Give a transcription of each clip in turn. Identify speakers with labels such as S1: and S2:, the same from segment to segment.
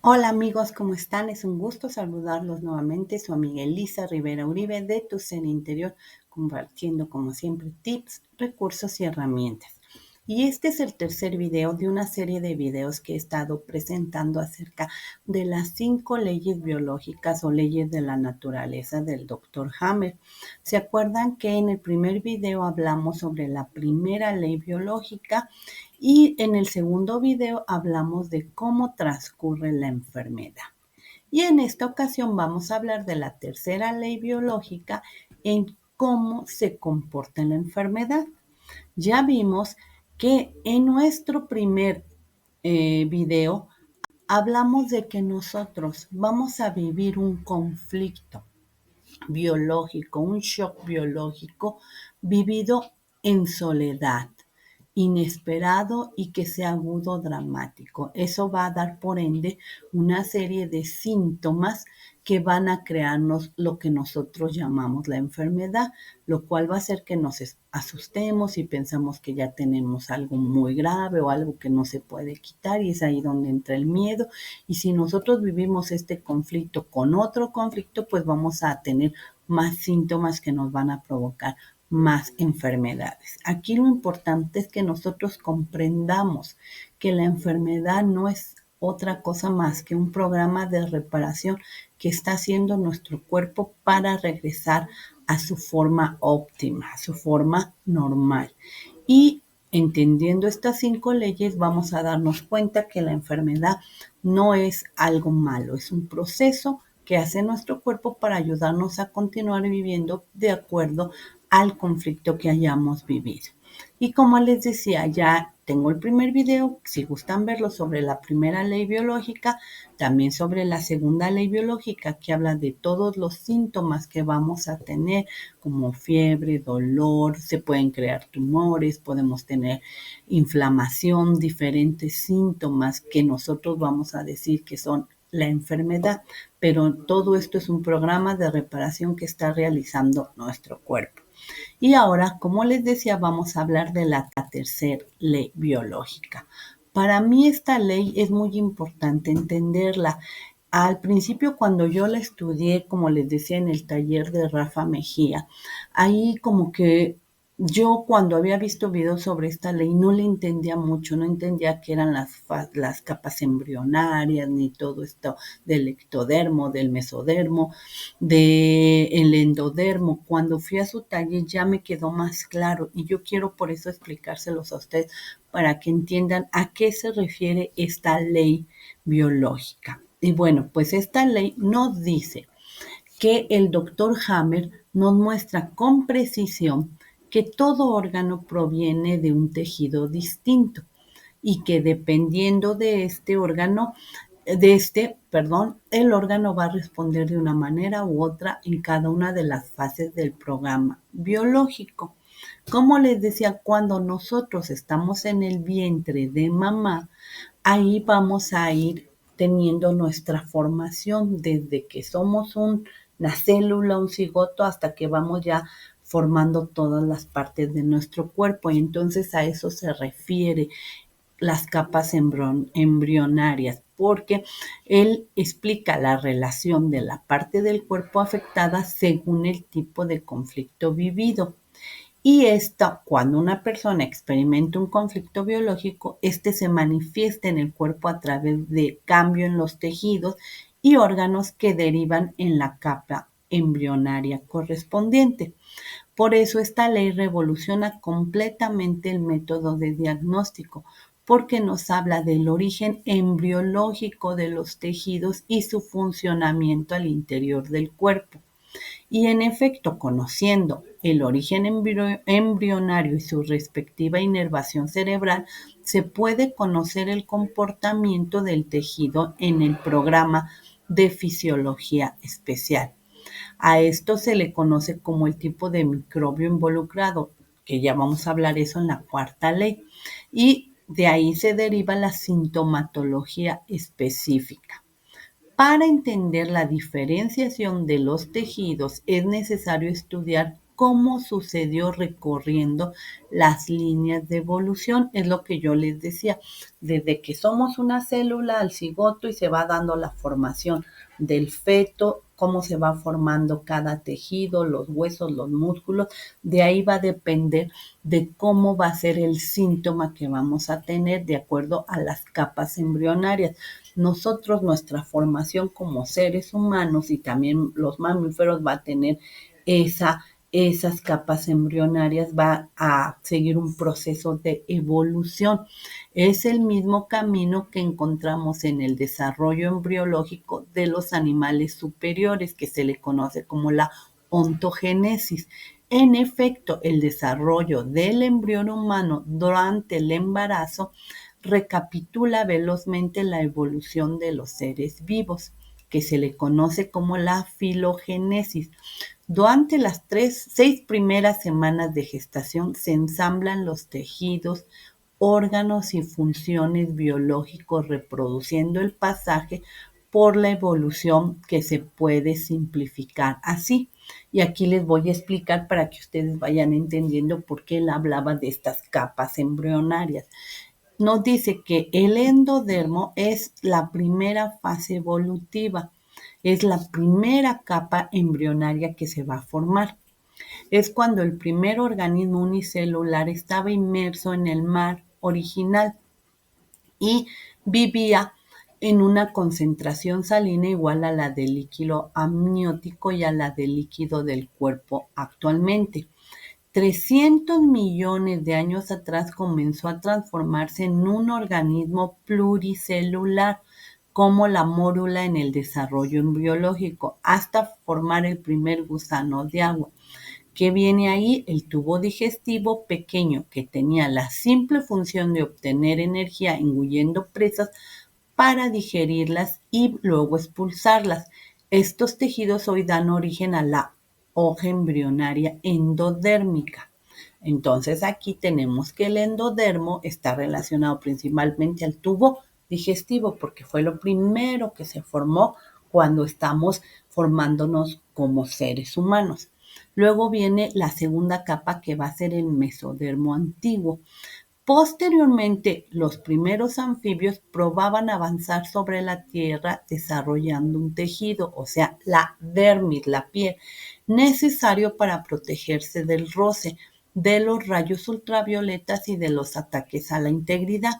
S1: Hola amigos, ¿cómo están? Es un gusto saludarlos nuevamente. Su amiga Elisa Rivera Uribe de Tu Ser Interior, compartiendo como siempre tips, recursos y herramientas. Y este es el tercer video de una serie de videos que he estado presentando acerca de las 5 leyes biológicas o leyes de la naturaleza del Dr. Hammer. ¿Se acuerdan que en el primer video hablamos sobre la primera ley biológica? Y en el segundo video hablamos de cómo transcurre la enfermedad. Y en esta ocasión vamos a hablar de la tercera ley biológica en cómo se comporta la enfermedad. Ya vimos que en nuestro primer video hablamos de que nosotros vamos a vivir un conflicto biológico, un shock biológico vivido en soledad, inesperado y que sea agudo dramático. Eso va a dar por ende una serie de síntomas que van a crearnos lo que nosotros llamamos la enfermedad, lo cual va a hacer que nos asustemos y pensamos que ya tenemos algo muy grave o algo que no se puede quitar, y es ahí donde entra el miedo. Y si nosotros vivimos este conflicto con otro conflicto, pues vamos a tener más síntomas que nos van a provocar más enfermedades. Aquí lo importante es que nosotros comprendamos que la enfermedad no es otra cosa más que un programa de reparación que está haciendo nuestro cuerpo para regresar a su forma óptima, a su forma normal. Y entendiendo estas 5 leyes, vamos a darnos cuenta que la enfermedad no es algo malo, es un proceso que hace nuestro cuerpo para ayudarnos a continuar viviendo de acuerdo al conflicto que hayamos vivido. Y como les decía, ya tengo el primer video, si gustan verlo, sobre la primera ley biológica, también sobre la segunda ley biológica, que habla de todos los síntomas que vamos a tener, como fiebre, dolor, se pueden crear tumores, podemos tener inflamación, diferentes síntomas que nosotros vamos a decir que son la enfermedad, pero todo esto es un programa de reparación que está realizando nuestro cuerpo. Y ahora, como les decía, vamos a hablar de la tercera ley biológica. Para mí esta ley es muy importante entenderla. Al principio, cuando yo la estudié, como les decía, en el taller de Rafa Mejía, ahí como que yo cuando había visto videos sobre esta ley no le entendía mucho, no entendía qué eran las capas embrionarias, ni todo esto del ectodermo, del mesodermo, del endodermo. Cuando fui a su taller ya me quedó más claro y yo quiero por eso explicárselos a ustedes para que entiendan a qué se refiere esta ley biológica. Y bueno, pues esta ley nos dice que el doctor Hammer nos muestra con precisión que todo órgano proviene de un tejido distinto y que dependiendo de el órgano va a responder de una manera u otra en cada una de las fases del programa biológico. Como les decía, cuando nosotros estamos en el vientre de mamá, ahí vamos a ir teniendo nuestra formación desde que somos una célula, un cigoto, hasta que vamos ya formando todas las partes de nuestro cuerpo. Y entonces a eso se refiere las capas embrionarias, porque él explica la relación de la parte del cuerpo afectada según el tipo de conflicto vivido. Y esto, cuando una persona experimenta un conflicto biológico, este se manifiesta en el cuerpo a través de cambio en los tejidos y órganos que derivan en la capa embrionaria correspondiente. Por eso esta ley revoluciona completamente el método de diagnóstico, porque nos habla del origen embriológico de los tejidos y su funcionamiento al interior del cuerpo. Y en efecto, conociendo el origen embrionario y su respectiva inervación cerebral, se puede conocer el comportamiento del tejido en el programa de fisiología especial. A esto se le conoce como el tipo de microbio involucrado, que ya vamos a hablar eso en la cuarta ley, y de ahí se deriva la sintomatología específica. Para entender la diferenciación de los tejidos es necesario estudiar cómo sucedió recorriendo las líneas de evolución. Es lo que yo les decía, desde que somos una célula al cigoto y se va dando la formación del feto, cómo se va formando cada tejido, los huesos, los músculos, de ahí va a depender de cómo va a ser el síntoma que vamos a tener de acuerdo a las capas embrionarias. Nosotros, nuestra formación como seres humanos y también los mamíferos va a tener esas capas embrionarias, va a seguir un proceso de evolución. Es el mismo camino que encontramos en el desarrollo embriológico de los animales superiores, que se le conoce como la ontogénesis. En efecto, el desarrollo del embrión humano durante el embarazo recapitula velozmente la evolución de los seres vivos, que se le conoce como la filogénesis. Durante las 6 primeras semanas de gestación se ensamblan los tejidos, órganos y funciones biológicos, reproduciendo el pasaje por la evolución, que se puede simplificar así. Y aquí les voy a explicar para que ustedes vayan entendiendo por qué él hablaba de estas capas embrionarias. Nos dice que el endodermo es la primera fase evolutiva, es la primera capa embrionaria que se va a formar. Es cuando el primer organismo unicelular estaba inmerso en el mar original y vivía en una concentración salina igual a la del líquido amniótico y a la del líquido del cuerpo actualmente. 300 millones de años atrás comenzó a transformarse en un organismo pluricelular, como la mórula en el desarrollo embriológico, hasta formar el primer gusano de agua. ¿Qué viene ahí? El tubo digestivo pequeño, que tenía la simple función de obtener energía engullendo presas para digerirlas y luego expulsarlas. Estos tejidos hoy dan origen a la hoja embrionaria endodérmica. Entonces aquí tenemos que el endodermo está relacionado principalmente al tubo digestivo, porque fue lo primero que se formó cuando estamos formándonos como seres humanos. Luego viene la segunda capa, que va a ser el mesodermo antiguo. Posteriormente, los primeros anfibios probaban avanzar sobre la tierra desarrollando un tejido, o sea, la dermis, la piel, necesario para protegerse del roce, de los rayos ultravioletas y de los ataques a la integridad.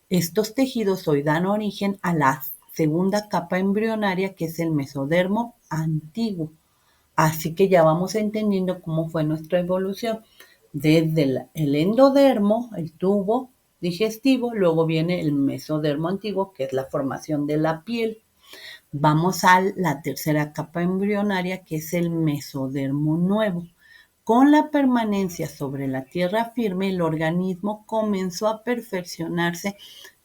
S1: Estos tejidos hoy dan origen a la segunda capa embrionaria, que es el mesodermo antiguo. Así que ya vamos entendiendo cómo fue nuestra evolución. Desde el endodermo, el tubo digestivo, luego viene el mesodermo antiguo, que es la formación de la piel. Vamos a la tercera capa embrionaria, que es el mesodermo nuevo. Con la permanencia sobre la tierra firme, el organismo comenzó a perfeccionarse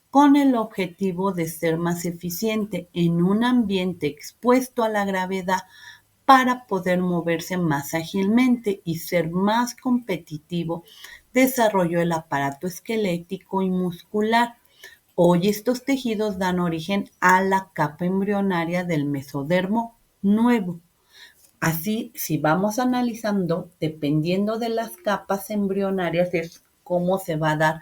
S1: con el objetivo de ser más eficiente en un ambiente expuesto a la gravedad, para poder moverse más ágilmente y ser más competitivo. Desarrolló el aparato esquelético y muscular. Hoy estos tejidos dan origen a la capa embrionaria del mesodermo nuevo. Así, si vamos analizando, dependiendo de las capas embrionarias, es cómo se va a dar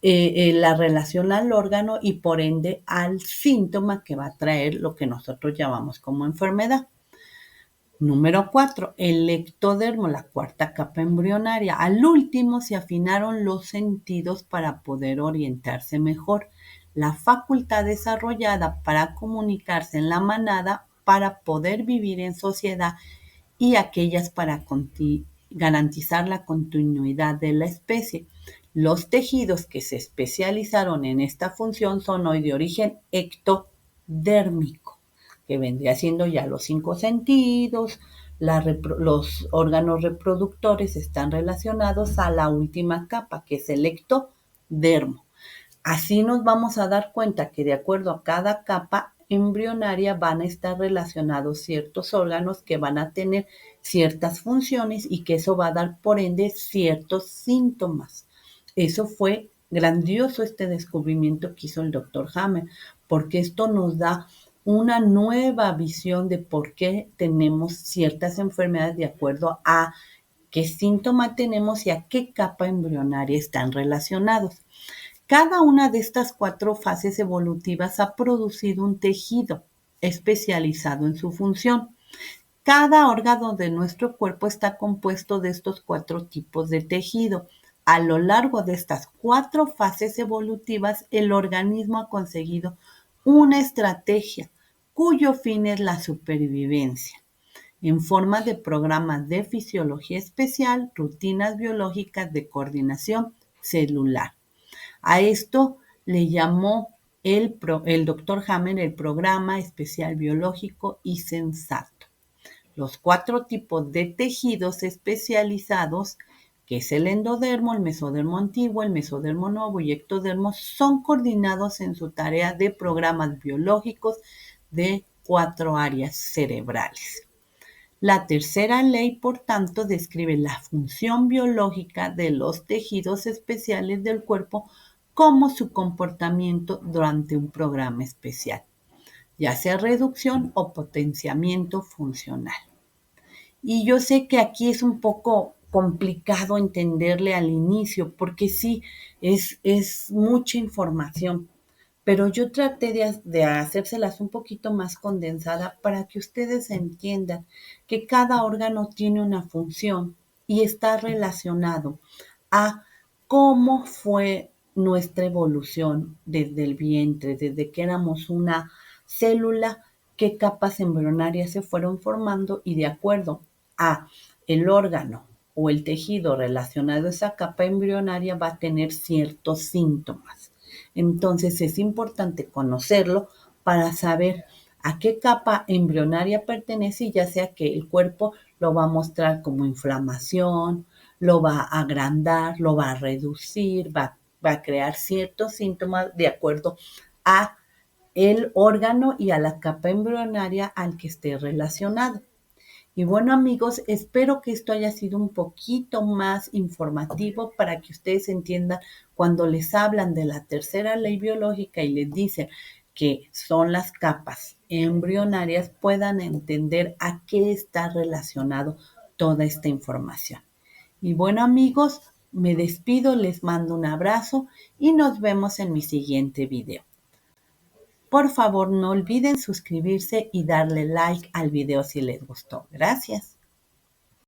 S1: la relación al órgano y por ende al síntoma que va a traer lo que nosotros llamamos como enfermedad. Número 4, el ectodermo, la cuarta capa embrionaria. Al último se afinaron los sentidos para poder orientarse mejor. La facultad desarrollada para comunicarse en la manada, para poder vivir en sociedad, y aquellas para garantizar la continuidad de la especie. Los tejidos que se especializaron en esta función son hoy de origen ectodérmico, que vendría siendo ya los 5 sentidos. Los órganos reproductores están relacionados a la última capa, que es el ectodermo. Así nos vamos a dar cuenta que de acuerdo a cada capa embrionaria van a estar relacionados ciertos órganos que van a tener ciertas funciones y que eso va a dar por ende ciertos síntomas. Eso fue grandioso, este descubrimiento que hizo el doctor Hammer, porque esto nos da una nueva visión de por qué tenemos ciertas enfermedades de acuerdo a qué síntoma tenemos y a qué capa embrionaria están relacionados. Cada una de estas 4 fases evolutivas ha producido un tejido especializado en su función. Cada órgano de nuestro cuerpo está compuesto de estos 4 tipos de tejido. A lo largo de estas 4 fases evolutivas, el organismo ha conseguido una estrategia cuyo fin es la supervivencia, en forma de programas de fisiología especial, rutinas biológicas de coordinación celular. A esto le llamó el doctor Hammer el programa especial biológico y sensato. Los 4 tipos de tejidos especializados, que es el endodermo, el mesodermo antiguo, el mesodermo nuevo y ectodermo, son coordinados en su tarea de programas biológicos de 4 áreas cerebrales. La tercera ley, por tanto, describe la función biológica de los tejidos especiales del cuerpo como su comportamiento durante un programa especial, ya sea reducción o potenciamiento funcional. Y yo sé que aquí es un poco complicado entenderle al inicio, porque sí, es mucha información, pero yo traté de hacérselas un poquito más condensada para que ustedes entiendan que cada órgano tiene una función y está relacionado a cómo fue nuestra evolución desde el vientre, desde que éramos una célula, qué capas embrionarias se fueron formando y de acuerdo a el órgano o el tejido relacionado a esa capa embrionaria va a tener ciertos síntomas. Entonces es importante conocerlo para saber a qué capa embrionaria pertenece y ya sea que el cuerpo lo va a mostrar como inflamación, lo va a agrandar, lo va a reducir, va a crear ciertos síntomas de acuerdo a el órgano y a la capa embrionaria al que esté relacionado. Y bueno amigos, espero que esto haya sido un poquito más informativo para que ustedes entiendan cuando les hablan de la tercera ley biológica y les dicen que son las capas embrionarias, puedan entender a qué está relacionado toda esta información. Y bueno amigos, me despido, les mando un abrazo y nos vemos en mi siguiente video. Por favor, no olviden suscribirse y darle like al video si les gustó. Gracias.